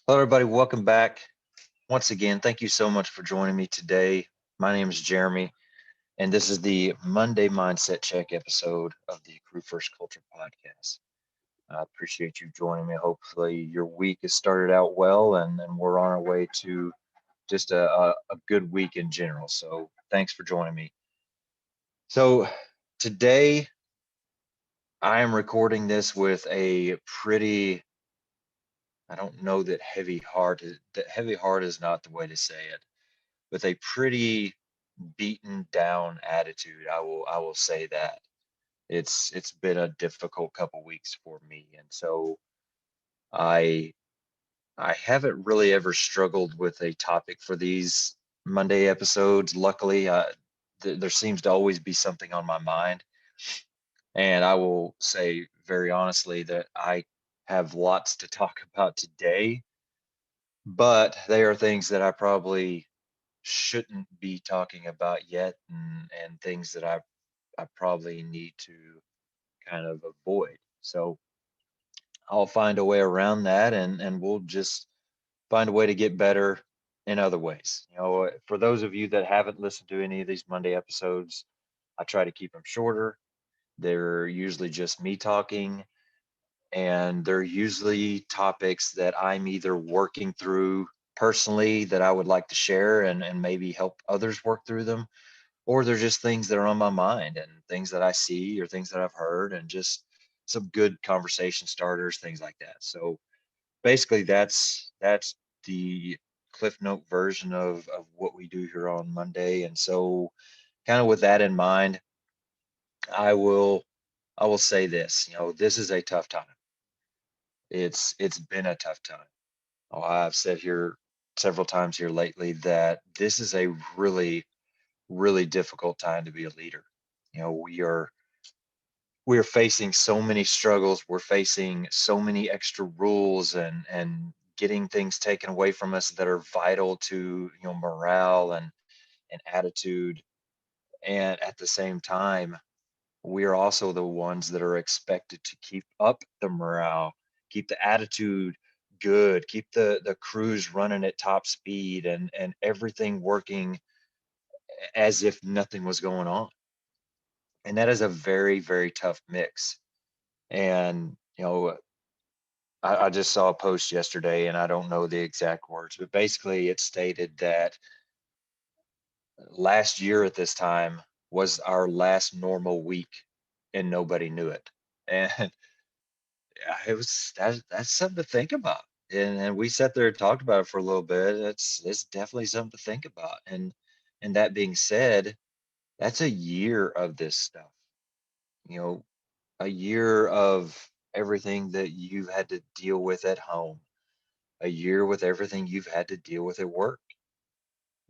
Hello, everybody. Welcome back. Once again, thank you so much for joining me today. My name is Jeremy, and this is the Monday Mindset Check episode of the Crew First Culture podcast. I appreciate you joining me. Hopefully, your week has started out well, and we're on our way to just a good week in general. So, thanks for joining me. So, today I am recording this with a pretty, I don't know that heavy heart is not the way to say it, with a pretty beaten down attitude. I will say that. It's been a difficult couple weeks for me. And so I I haven't really ever struggled with a topic for these Monday episodes. Luckily, there seems to always be something on my mind. And I will say very honestly that I have lots to talk about today, but they are things that I probably shouldn't be talking about yet, and things that I probably need to kind of avoid. So I'll find a way around that, and we'll just find a way to get better in other ways. For those of you that haven't listened to any of these Monday episodes, I try to keep them shorter. They're usually just me talking, and they're usually topics that I'm either working through personally that I would like to share and maybe help others work through them, or they're just things that are on my mind and things that I see or things that I've heard, and just some good conversation starters, things like that. So basically, that's the Cliff Note version of what we do here on Monday. And so, kind of with that in mind, I will I will say this. This is a tough time. It's been a tough time. I've said here several times here lately that this is a really difficult time to be a leader. We are facing so many struggles. We're facing so many extra rules and getting things taken away from us that are vital to morale and attitude. And at the same time, we are also the ones that are expected to keep up the morale, keep the attitude good, keep the crews running at top speed, and everything working as if nothing was going on. And that is a very tough mix. And I just saw a post yesterday, and I don't know the exact words, but basically it stated that last year at this time was our last normal week, and nobody knew it. And that's something to think about. And we sat there and talked about it for a little bit. It's definitely something to think about. And that being said, that's a year of this stuff. You know, a year of everything that you've had to deal with at home, a year with everything you've had to deal with at work.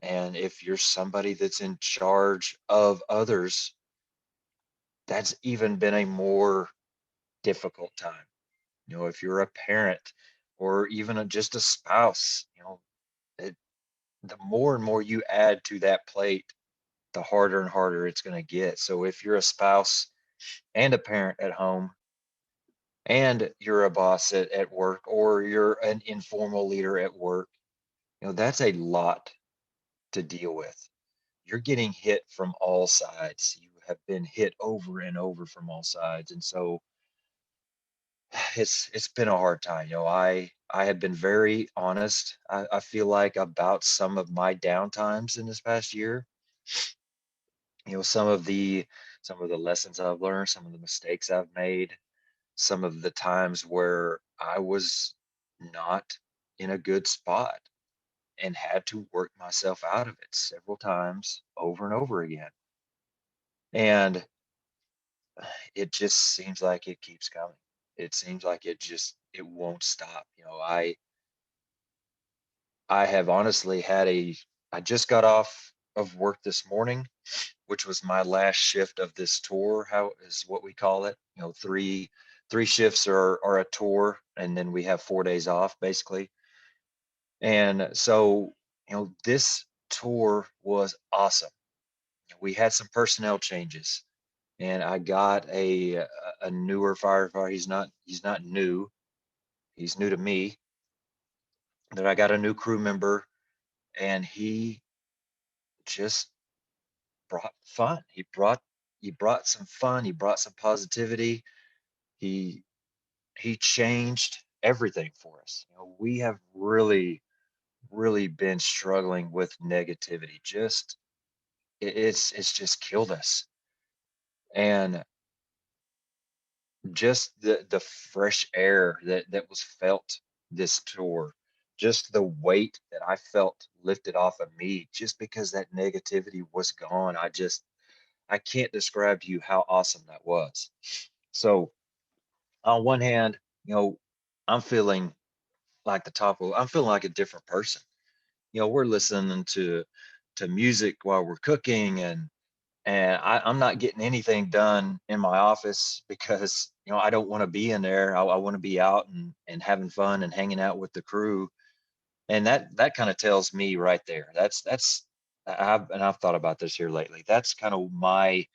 And if you're somebody that's in charge of others, that's even been a more difficult time. If you're a parent or even just a spouse, it, the more and more you add to that plate, the harder and harder it's going to get. So if you're a spouse and a parent at home, and you're a boss at work, or you're an informal leader at work, that's a lot to deal with. You're getting hit from all sides. You have been hit over and over from all sides. And so it's been a hard time. I have been very honest. I feel like about some of my downtimes in this past year. Some of the lessons I've learned, some of the mistakes I've made, some of the times where I was not in a good spot and had to work myself out of it several times over and over again. And it just seems like it keeps coming. It seems like it won't stop. I have honestly I just got off of work this morning, which was my last shift of this tour. How is what we call it? Three shifts are a tour, and then we have 4 days off basically. And so, this tour was awesome. We had some personnel changes, and I got a newer firefighter. He's not new. He's new to me, that I got a new crew member, and he just brought fun. He brought some fun. He brought some positivity. He he changed everything for us. We have really been struggling with negativity. Just it's just killed us. And just the fresh air that was felt this tour, just the weight that I felt lifted off of me just because that negativity was gone. I can't describe to you how awesome that was. So on one hand, I'm feeling I'm feeling like a different person. We're listening to music while we're cooking, and I'm not getting anything done in my office because I don't want to be in there. I want to be out and having fun and hanging out with the crew, and that kind of tells me right there. I've thought about this here lately. That's kind of my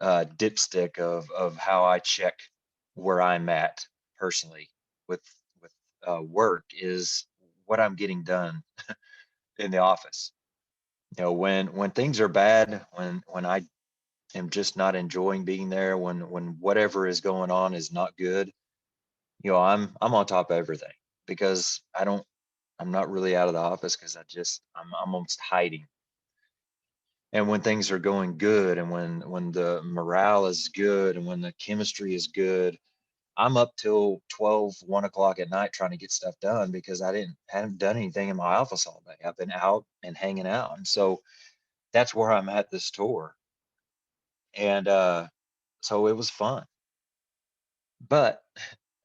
dipstick of how I check where I'm at personally with work is what I'm getting done in the office. When things are bad, when I am just not enjoying being there, when whatever is going on is not good, I'm on top of everything because I'm not really out of the office because I'm almost hiding. And when things are going good, and when the morale is good, and when the chemistry is good, I'm up till 12, 1 o'clock at night trying to get stuff done because I didn't hadn't done anything in my office all day. I've been out and hanging out. And so that's where I'm at this tour. And so it was fun. But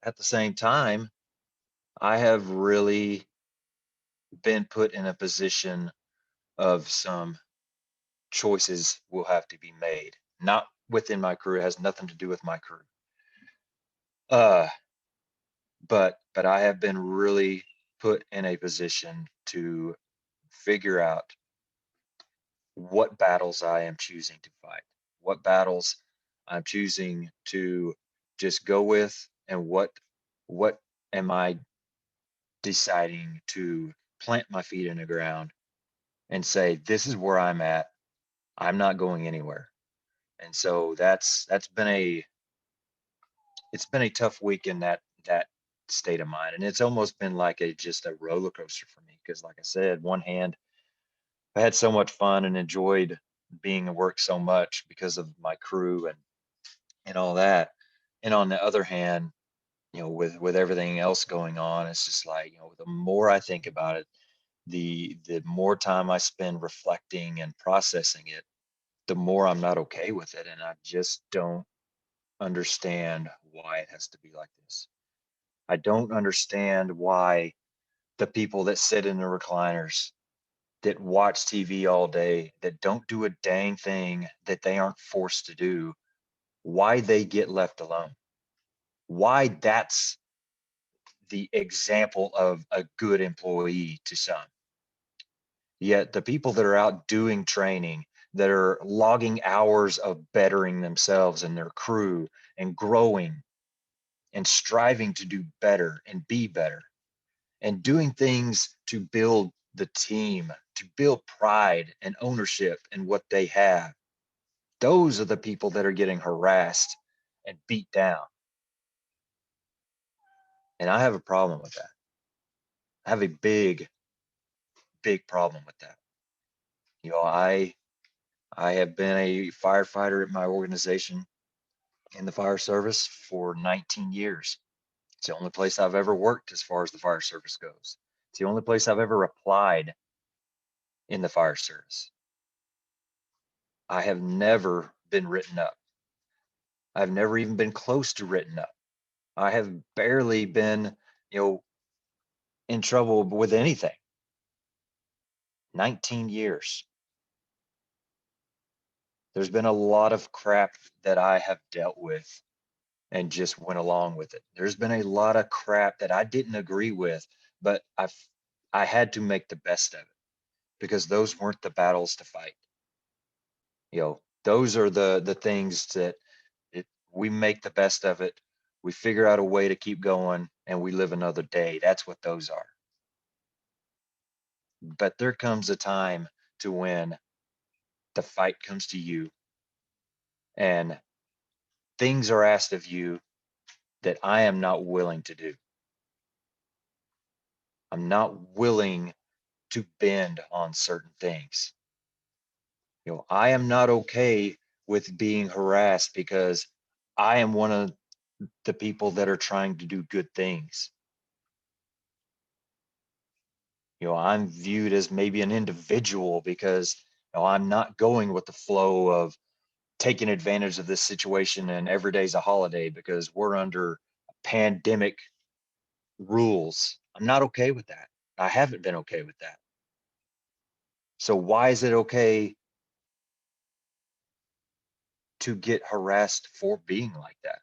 at the same time, I have really been put in a position of some choices will have to be made. Not within my crew, it has nothing to do with my crew. Uh, but I have been really put in a position to figure out what battles I am choosing to fight, what battles I'm choosing to just go with, and what am I deciding to plant my feet in the ground and say, this is where I'm at. I'm not going anywhere. And so that's been a it's been a tough week in that state of mind. And it's almost been like a just a roller coaster for me. Because like I said, one hand, I had so much fun and enjoyed being at work so much because of my crew and all that. And on the other hand, with everything else going on, it's just like, the more I think about it, the more time I spend reflecting and processing it, the more I'm not okay with it. And I just don't understand why it has to be like this. I don't understand why the people that sit in the recliners, that watch TV all day, that don't do a dang thing that they aren't forced to do, why they get left alone. Why that's the example of a good employee to some. Yet the people that are out doing training, that are logging hours of bettering themselves and their crew and growing and striving to do better and be better and doing things to build the team, to build pride and ownership in what they have. Those are the people that are getting harassed and beat down. And I have a problem with that. I have a big problem with that. I have been a firefighter at my organization in the fire service for 19 years. It's the only place I've ever worked as far as the fire service goes. It's the only place I've ever applied in the fire service. I have never been written up. I've never even been close to written up. I have barely been, you know, in trouble with anything. 19 years. There's been a lot of crap that I have dealt with and just went along with it. There's been a lot of crap that I didn't agree with, but I had to make the best of it because those weren't the battles to fight. Those are the things that we make the best of it. We figure out a way to keep going and we live another day. That's what those are. But there comes a time to when the fight comes to you and things are asked of you that I am not willing to do. I'm not willing to bend on certain things. I am not okay with being harassed because I am one of the people that are trying to do good things. I'm viewed as maybe an individual because I'm not going with the flow of taking advantage of this situation and every day's a holiday because we're under pandemic rules. I'm not okay with that. I haven't been okay with that. So why is it okay to get harassed for being like that?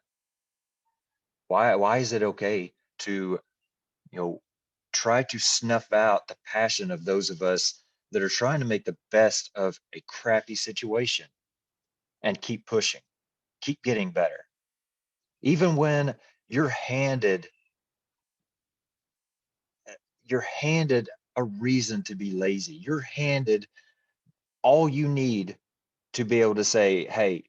Why is it okay to, try to snuff out the passion of those of us that are trying to make the best of a crappy situation and keep pushing, keep getting better. Even when you're handed you're handed a reason to be lazy. You're handed all you need to be able to say, "Hey,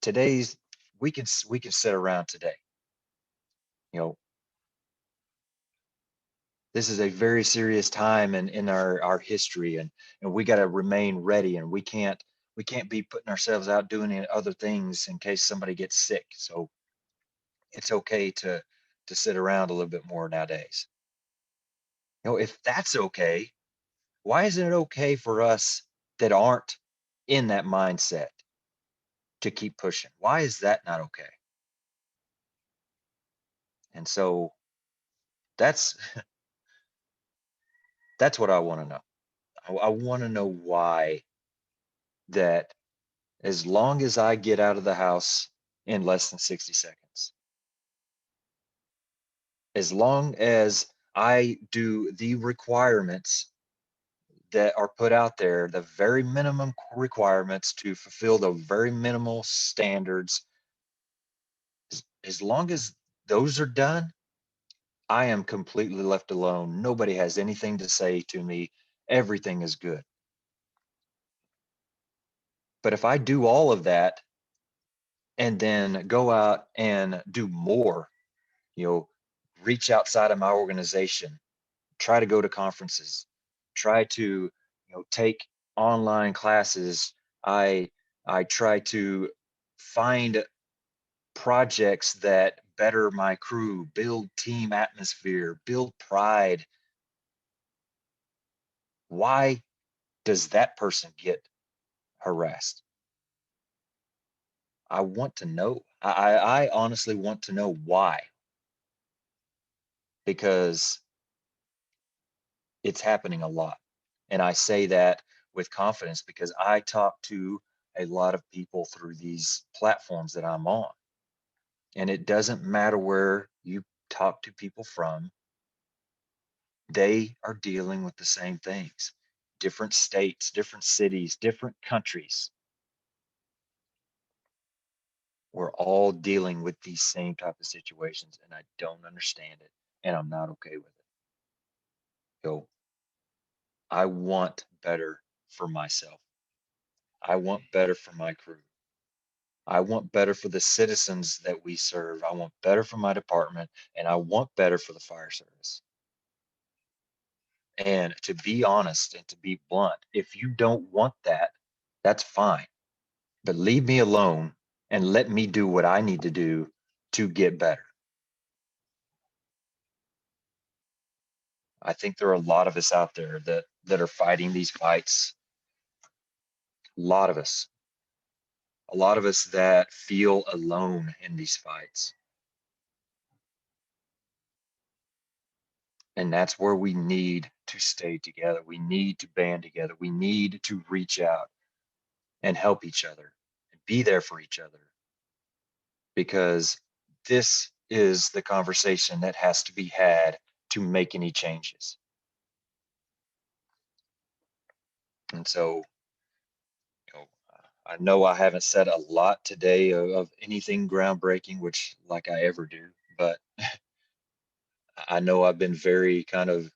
today's we can sit around today." You know, this is a very serious time in our history, and we got to remain ready, and we can't be putting ourselves out doing other things in case somebody gets sick. So it's okay to sit around a little bit more nowadays. If that's okay, why isn't it okay for us that aren't in that mindset to keep pushing? Why is that not okay? And so that's that's what I want to know. I want to know why that as long as I get out of the house in less than 60 seconds, as long as I do the requirements that are put out there, the very minimum requirements to fulfill the very minimal standards, as long as those are done, I am completely left alone. Nobody has anything to say to me. Everything is good. But if I do all of that and then go out and do more, you know, reach outside of my organization, try to go to conferences, try to, take online classes. I try to find projects that better my crew, build team atmosphere, build pride. Why does that person get harassed? I want to know. I honestly want to know why, because it's happening a lot. And I say that with confidence because I talk to a lot of people through these platforms that I'm on. And it doesn't matter where you talk to people from, they are dealing with the same things. Different states, different cities, different countries. We're all dealing with these same type of situations, and I don't understand it, and I'm not okay with it. So I want better for myself. I want better for my crew. I want better for the citizens that we serve. I want better for my department, and I want better for the fire service. And to be honest and to be blunt, if you don't want that, that's fine. But leave me alone and let me do what I need to do to get better. I think there are a lot of us out there that are fighting these fights. A lot of us. A lot of us that feel alone in these fights. And that's where we need to stay together. We need to band together. We need to reach out and help each other and be there for each other, because this is the conversation that has to be had to make any changes. And so, you know, I know I haven't said a lot today of anything groundbreaking, which like I ever do, but I know I've been very kind of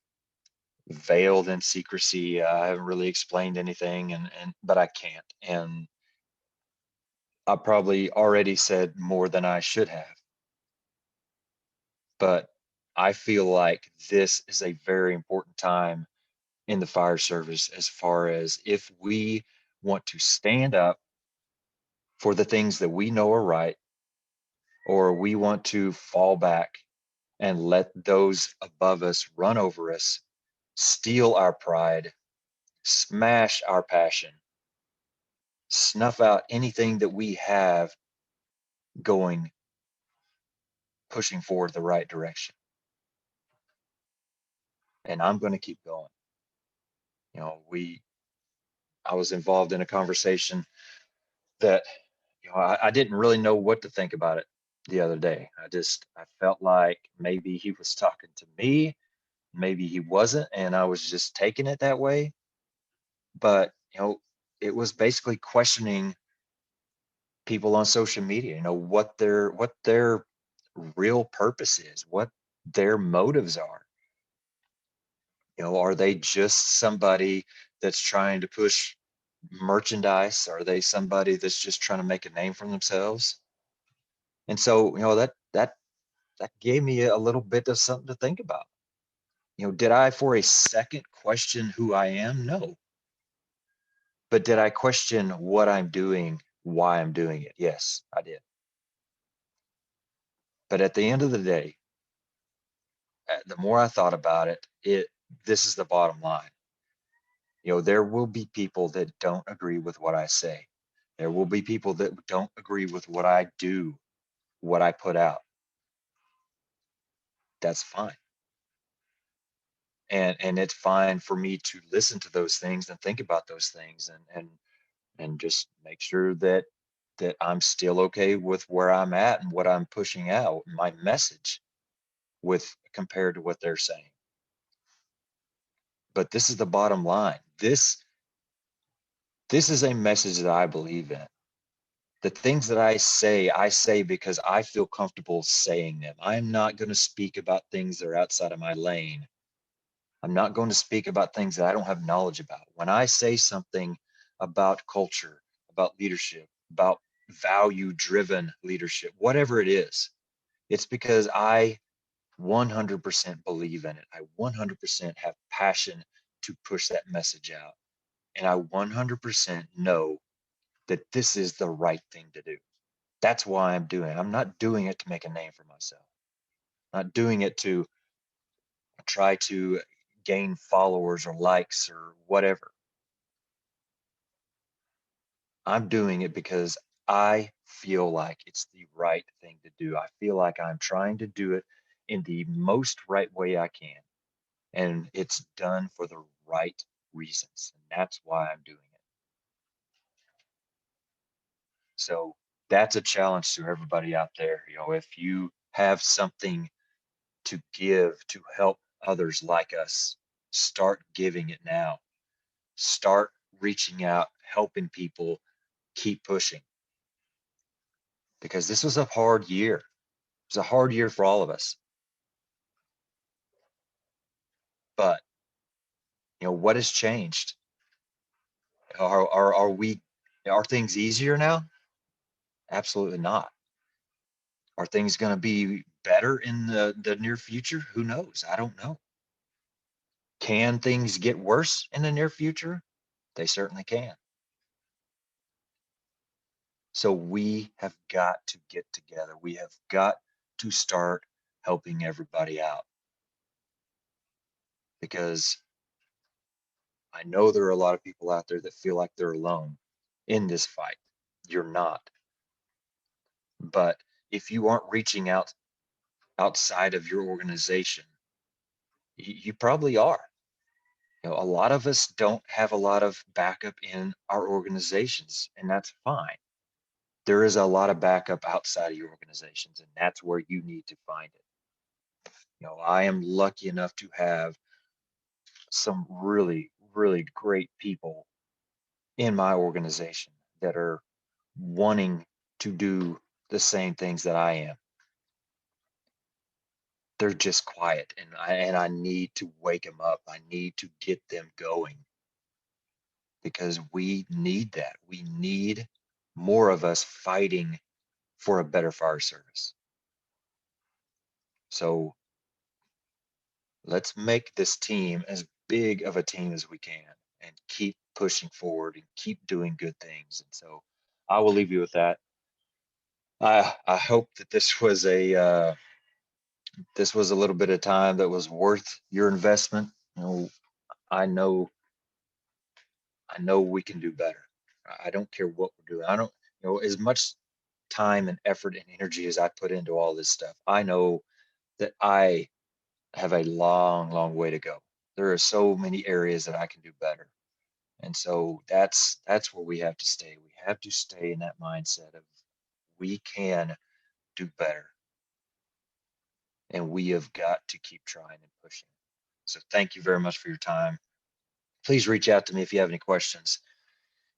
veiled in secrecy. I haven't really explained anything, but I can't. And I probably already said more than I should have. But I feel like this is a very important time in the fire service, as far as if we want to stand up for the things that we know are right, or we want to fall back and let those above us run over us, steal our pride, smash our passion, snuff out anything that we have going, pushing forward the right direction. And I'm going to keep going. You know, I was involved in a conversation that, I didn't really know what to think about it the other day. I felt like maybe he was talking to me, maybe he wasn't, and I was just taking it that way. But, it was basically questioning people on social media, what their real purpose is, what their motives are. Are they just somebody that's trying to push merchandise? Are they somebody that's just trying to make a name for themselves? And so, that gave me a little bit of something to think about. Did I for a second question who I am? No. But did I question what I'm doing, why I'm doing it? Yes, I did. But at the end of the day, the more I thought about it, this is the bottom line. There will be people that don't agree with what I say. There will be people that don't agree with what I do, what I put out. That's fine. And it's fine for me to listen to those things and think about those things, and just make sure that I'm still okay with where I'm at and what I'm pushing out, my message, with compared to what they're saying. But this is the bottom line. This is a message that I believe in. The things that I say because I feel comfortable saying them. I'm not going to speak about things that are outside of my lane. I'm not going to speak about things that I don't have knowledge about. When I say something about culture, about leadership, about value-driven leadership, whatever it is, it's because I 100% believe in it. I 100% have passion to push that message out. And I 100% know that this is the right thing to do. That's why I'm doing it. I'm not doing it to make a name for myself. I'm not doing it to try to gain followers or likes or whatever. I'm doing it because I feel like it's the right thing to do. I feel like I'm trying to do it in the most right way I can. And it's done for the right reasons. And that's why I'm doing it. So that's a challenge to everybody out there. If you have something to give to help others like us, start giving it now. Start reaching out, helping people, keep pushing. Because this was a hard year. It was a hard year for all of us. But what has changed? Are things easier now? Absolutely not. Are things going to be better in the near future? Who knows? I don't know. Can things get worse in the near future? They certainly can. So we have got to get together. We have got to start helping everybody out, because I know there are a lot of people out there that feel like they're alone in this fight. You're not. But if you aren't reaching out outside of your organization, you probably are. A lot of us don't have a lot of backup in our organizations, and that's fine. There is a lot of backup outside of your organizations, and that's where you need to find it. I am lucky enough to have some really, really great people in my organization that are wanting to do the same things that I am. they're just quiet, and I need to wake them up. I need to get them going because we need that. We need more of us fighting for a better fire service. So let's make this team as big of a team as we can and keep pushing forward and keep doing good things. And so I will leave you with that. I hope that this was a little bit of time that was worth your investment. You know, I know I know we can do better. I don't care what we're doing. I don't, as much time and effort and energy as I put into all this stuff, I know that I have a long, long way to go. There are so many areas that I can do better. And so that's where we have to stay. We have to stay in that mindset of we can do better. And we have got to keep trying and pushing. So thank you very much for your time. Please reach out to me if you have any questions,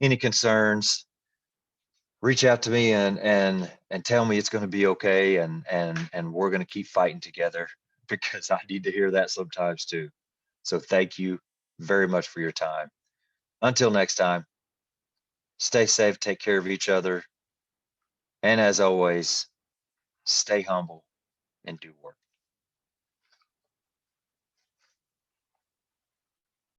any concerns. Reach out to me and tell me it's going to be okay, and we're going to keep fighting together because I need to hear that sometimes too. So thank you very much for your time. Until next time, stay safe, take care of each other, and as always, stay humble and do work.